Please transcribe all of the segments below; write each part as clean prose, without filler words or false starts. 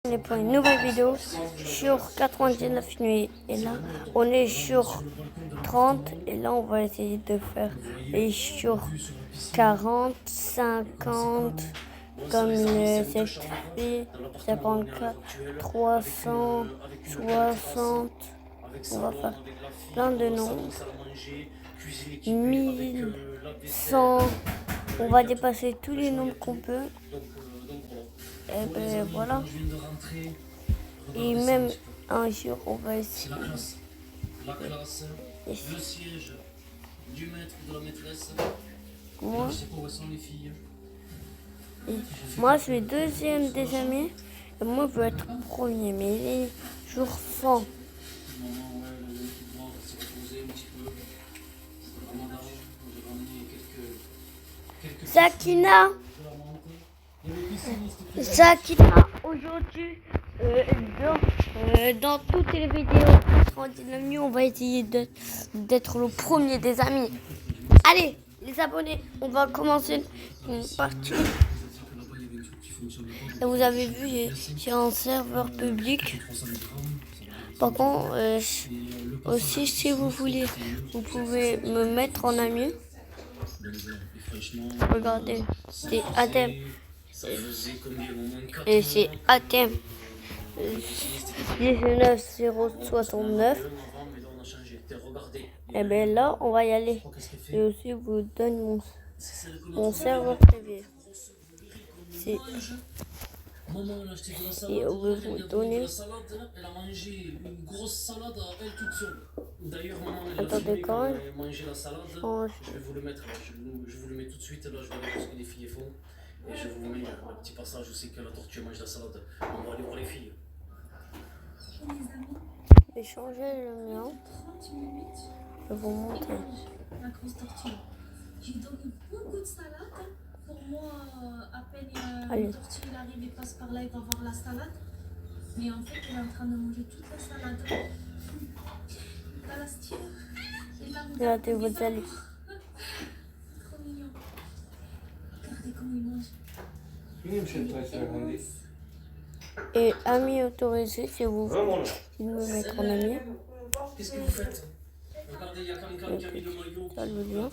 On est pour une nouvelle vidéo sur 99 nuits et là on est sur 30 et là on va essayer de faire et sur 40, 50 comme cette fille, 54, 300, 60, on va faire plein de nombres, 1100, on va dépasser tous les nombres qu'on peut. Et ben voilà. Et même un jour, on va essayer. La classe, le siège du maître ou de la maîtresse. Moi, Je sais pas où sont les filles. moi, je suis deuxième des amis. Et moi, je veux être premier. Mais il est jour 100. Maman, ouais, le football, on s'est reposé un petit peu. C'est vraiment dingue. J'ai ramené quelques Sakina, il y avait piscine, Sakina, aujourd'hui, dans toutes les vidéos, 39 minutes, on va essayer d'être le premier des amis. Allez, les abonnés, on va commencer une partie. Et vous avez vu, j'ai un serveur public. Par contre, aussi, si vous voulez, vous pouvez me mettre en ami. Regardez, c'est Adem. Et c'est Athème 19069. Et bien là, on va y aller. Et aussi, vous donne mon serveur privé. C'est. Maman, elle a acheté de la salade. Et on veut vous donner. La salade, elle a mangé une grosse salade à elle toute seule. D'ailleurs, maman, elle a Attendez, quand même. mangé la salade. Oh, Je vais vous le mettre là. Je vous le mets tout de suite. Là, je vais aller voir ce que les filles font. Et je vous mets un petit passage où c'est que la tortue mange la salade. On va aller voir les filles. je vais changer le mien. Je vais vous montrer. La grosse tortue. J'ai donné beaucoup de salade. Pour moi, à peine le tortue il arrive et passe par là, il va voir la salade. Mais en fait, il est en train de manger toute la salade. Là, la style. Regardez, vous allez. Trop mignon. Regardez comment il mange. Et ami autorisé, si vous voulez me mettre en ami. Qu'est-ce que vous faites? Regardez, il y a quelqu'un qui a mis le maillot. Ça le lien.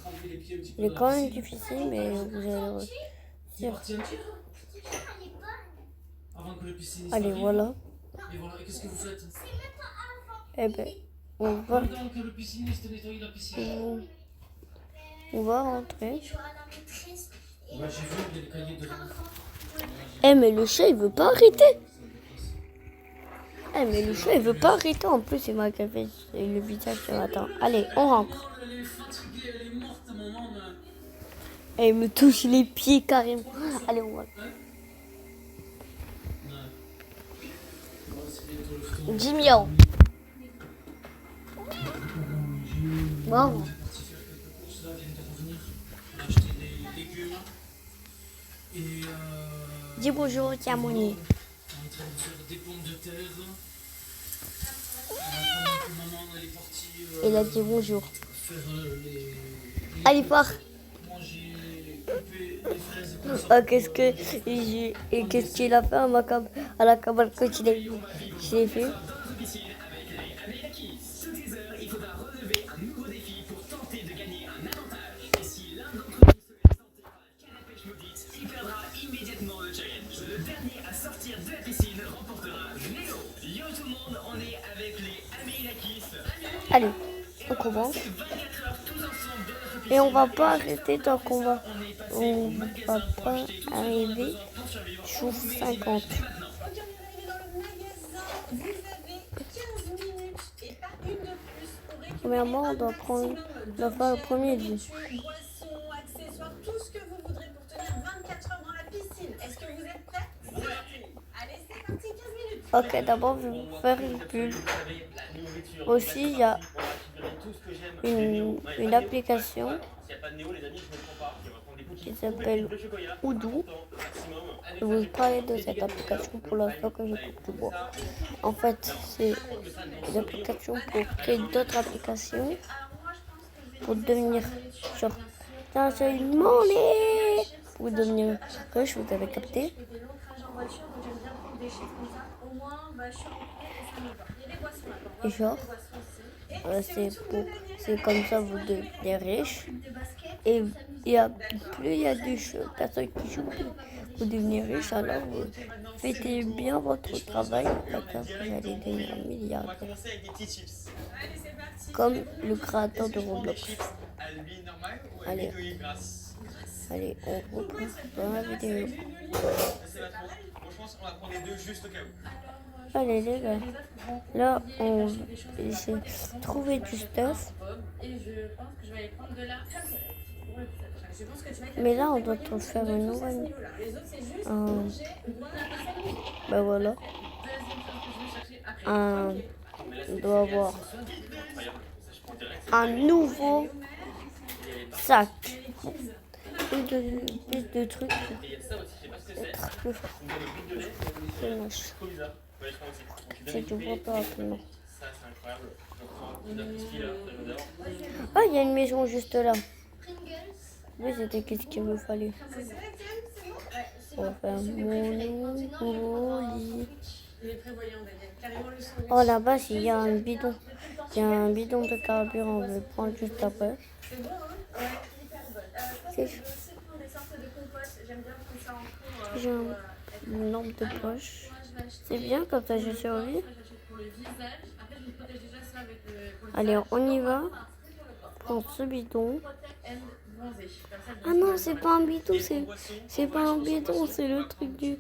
Il est quand même difficile, mais vous allez réussir. Allez, voilà. Et voilà, et qu'est-ce que vous faites? Eh ben, on va Le pisciniste nettoie la piscine. rentrer. Ouais, j'ai vu, il y a des cahiers devant. Eh, mais le chat, il veut pas arrêter. Eh, mais le chat, il veut pas arrêter. En plus, il m'a café le visage ce matin. Allez, on rentre. Elle est fatiguée, elle est morte, maman. Eh, il me touche les pieds carrément. Allez, on va. Jimmy. Wow. Dis bonjour, tiens, Moni. Il a dit bonjour. Allez, part. Ah, qu'est-ce qu'il a fait à la cabane quand je l'ai fait? Allez, on commence. Et on va pas arrêter tant qu'on va pas arriver sur 50. Premièrement, on doit faire le premier lit. Boissons, accessoires, tout ce que vous voudrez pour tenir 24 heures dans la piscine. Est-ce que vous êtes prêts? C'est parti. Allez, c'est parti, 15 minutes. Ok, d'abord, je vais vous faire une pub. Aussi, il y a une application qui s'appelle Oudou. Je vais vous parler de cette application pour l'instant que je coupe du bois. En fait, c'est une application pour créer d'autres applications pour devenir genre pour devenir riche, vous avez capté. des chips comme ça, au moins je suis rentrée et ça me va. Il y a des boissons là-bas. Et genre, c'est comme ça vous devenez riche. Et plus il y a de personnes qui jouent, plus vous devenez riche. Alors vous faites bien votre travail. Comme ça, vous allez devenir milliardaire. Comme le créateur de Roblox. Allez, on reprend dans la vidéo. Allez les gars, là on essaie de trouver du stuff. Mais là on doit faire une nouvelle. Ben voilà. On doit avoir un nouveau sac. Plus de trucs. C'est moche. C'est du bois rapidement. Ah, il y a une maison juste là. Oui, c'était qu'est-ce qu'il me fallait. On va faire mon nouveau lit. Oh, là-bas, il y a un bidon. Il y a un bidon de carburant. On va le prendre juste après. J'ai une lampe de poche. C'est bien, comme ça je survis. Allez, on y va. Prendre ce bidon. Ah non, c'est pas un bidon, c'est pas un bidon, c'est le truc du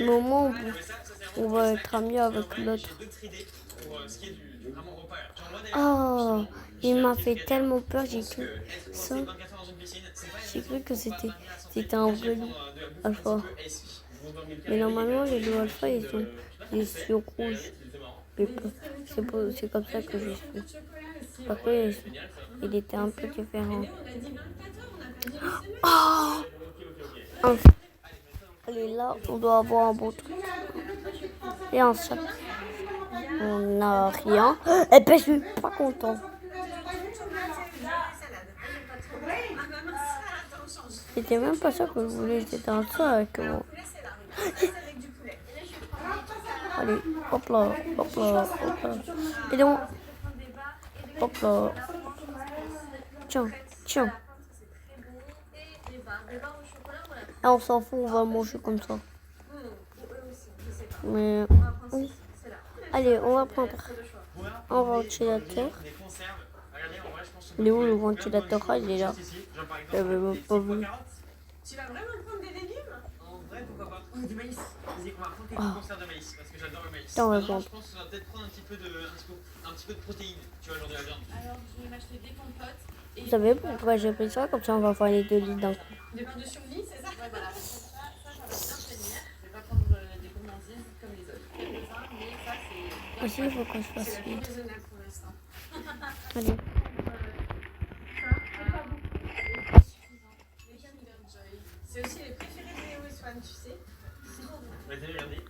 moment où on va être amis avec l'autre. Oh, il m'a fait tellement peur, j'ai cru ça. J'ai cru que c'était un vrai loup alpha. Mais normalement, les loups alpha, ils sont des yeux rouges. C'est comme ça que je suis. Parce que il était un peu différent. Oh, allez, là, on doit avoir un bon truc. Et un sac. On n'a rien. Et puis, je suis pas content. C'était même pas ça que je voulais. C'était un sac. Allez, hop là, hop là, hop là. Et donc, hop là. Tiens, tiens. Et on s'en fout, on va manger comme ça. Mais, oui. Allez, on va prendre un ventilateur. Il est où le ventilateur? Ah, il est là. J'avais même pas vu. Tu vas vraiment prendre des légumes? En vrai, pourquoi pas? Du maïs. Vas-y, on va prendre quelques conserves de maïs parce que j'adore le maïs. Maintenant, je pense qu'on va peut-être prendre un petit peu de protéines, tu vois, genre de la viande. Alors, je vais m'acheter des compotes. Vous savez pourquoi j'ai pris ça? Comme ça, on va faire les 2 litres d'un coup. Des pains de survie, c'est ça? Ouais, voilà. Ça, j'en vais bien tenir. Je vais pas prendre des gourmandises comme les autres. Ça, mais ça, c'est. Aussi, il faut que je fasse vite. Raisonnable pour l'instant. Allez. C'est aussi les préférés de Léo et Swan, tu sais.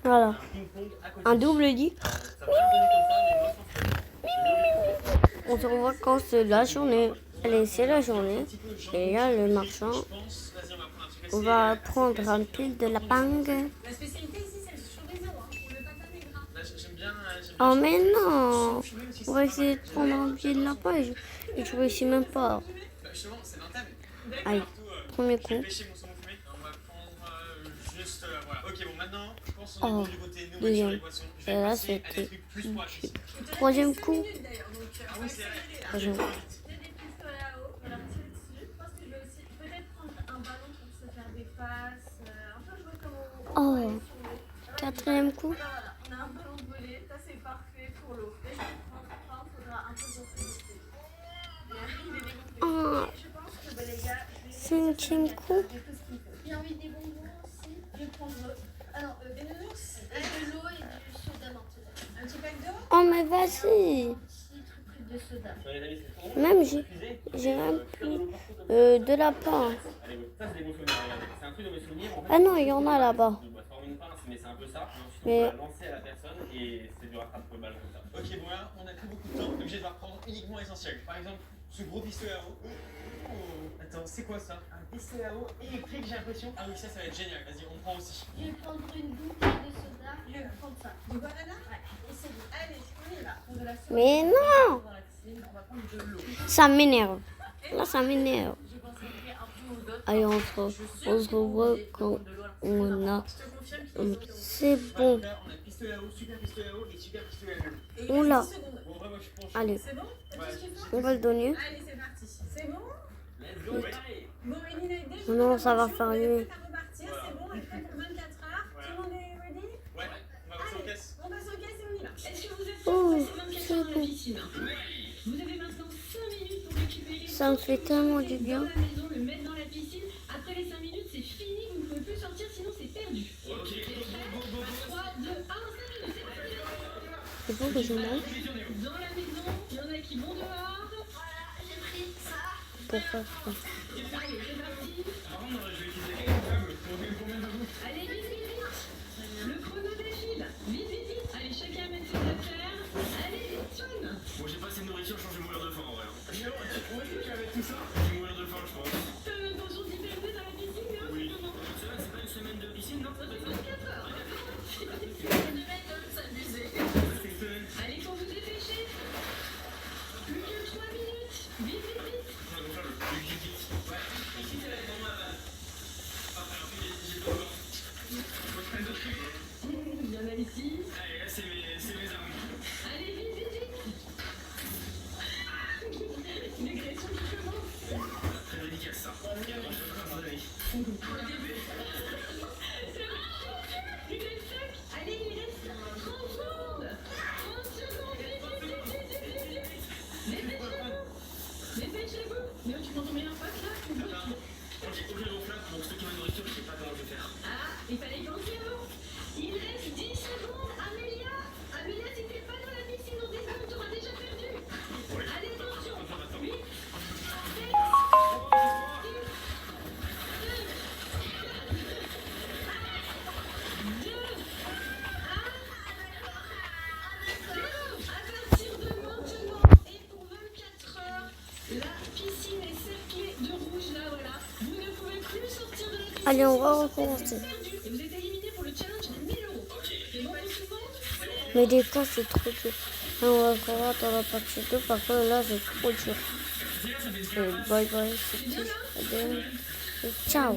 Voilà. Un double lit. On se revoit quand c'est la journée. Allez, c'est la journée. Et là, le marchand. On va prendre un pile de lapin. La spécialité ici, c'est le chorizo, le patate gras. Oh, mais non. On va essayer de prendre un pied de lapin. Et je réussis même pas. Allez, premier coup. Oh, deuxième. Et là, c'était troisième coup. Troisième coup. Oh, quatrième coup. On a un ballon de volley, ça c'est parfait pour l'eau. Et je comprends, il faudra un peu d'eau. Oh, Je pense que les gars, cinquième coup. j'ai envie des bonbons aussi. Je vais prendre alors des nounours, de l'eau et du soda maintenant. Un petit pack d'eau. Oh, mais vas-y. Un petit truc de soda. Même j'ai même plus de lapin. Ah non, il y en a là-bas. Mais Ok, bon là, on a plus beaucoup de temps, donc je vais devoir prendre uniquement l'essentiel. Par exemple, ce gros pistolet à eau. Oh. Attends, c'est quoi ça? Un pistolet à eau électrique, j'ai l'impression. Ah oui, ça va être génial. Vas-y, on prend aussi. Je vais prendre une bouteille de soda. Je vais prendre ça. Du banana? Ouais. Et c'est bon. Allez, on y va. Pour de la sauce. Mais non, Dans la piscine, on va prendre de l'eau. ça m'énerve. Là, ça m'énerve. Je pense qu'il y a un peu ou d'autres. Allez, on se revoit quand on a... C'est bon. Là, on a pistolet à eau, super pistolet à eau et super pistolet à l'eau. Oula. Bon, ouais, moi je pense. Allez, C'est bon? T'as tout ce qu'il faut? on va le donner. Allez, c'est parti. C'est bon? Let's go, allez. Bon, Elina, dès que Non, vous ça va avez faire repartir, nuit. vous êtes prête à repartir, c'est bon, on est prêt pour 24 heures. Tout le monde est ready? Ouais, on va passer aux caisses. On passe aux caisses et on y va. Est-ce que vous êtes Oh, prêts pour passer 24 heures dans c'est la bon. piscine? Vous avez maintenant 5 minutes pour récupérer Ça me fait tellement du dans bien. la maison, le mettre dans la piscine. Après les 5 minutes, c'est fini, vous ne pouvez plus sortir, sinon c'est perdu. Ok, T'es prêt? 3, 2, 1, 5 minutes, c'est parti. C'est bon que je mange Dans la maison, il y en a qui vont dehors. Voilà, j'ai pris ça. pour faire ça. Allez, c'est parti. Par contre, je vais utiliser un câble pour combien de vous? Allez, vite, vite, vite. Le chrono défile. Vite, vite, vite. Allez, chacun met ses affaires. Allez, vite, John. Bon, j'ai pas assez de nourriture, je pense que je vais mourir de faim en vrai. Où est-ce que tu avais tout ça? Je vais mourir de faim, je pense. T'as l'intention d'hiberner dans la piscine, hein? Oui. C'est pas une semaine de piscine, non? 24 heures. Allez, faut vous dépêcher. Plus que 3 minutes. Vite, vite, vite. Il y en a ici. Allez, là, c'est mes armes. Allez, vite, vite, vite. L'agression qui commence. Très délicat ça. C'est vrai. Plus que 5. Allez, il reste 30 secondes. 30 secondes. Vite, vite, vite, vite, vite, vite. Dépêchez-vous. Dépêchez-vous. Mais tu prends ton meilleur pote là? Ou l'autre? Ok, ouvrir vos flammes pour ceux qui ont une nourriture, je sais pas comment je vais faire. Ah, il fallait penser à vous. Il reste 10 secondes. Amélia, Amélia, si t'es pas dans la piscine dans 10 secondes, t'auras déjà perdu. Allez, attention. 8, 7, 6, 2, 1. À partir de maintenant et pour 24 heures, la piscine est cerclée de rouge là, voilà. Vous ne pouvez plus sortir de la piscine. Allez, on va sinon recommencer. c'est perdu. Et vous êtes éliminé pour le challenge des 1000 euros. C'est bon pour tout le monde? Mais des fois, c'est trop dur. Et on va se revoir dans la partie 2 parce que là, c'est trop dur. Et bye bye, c'était Adèle. Et ciao.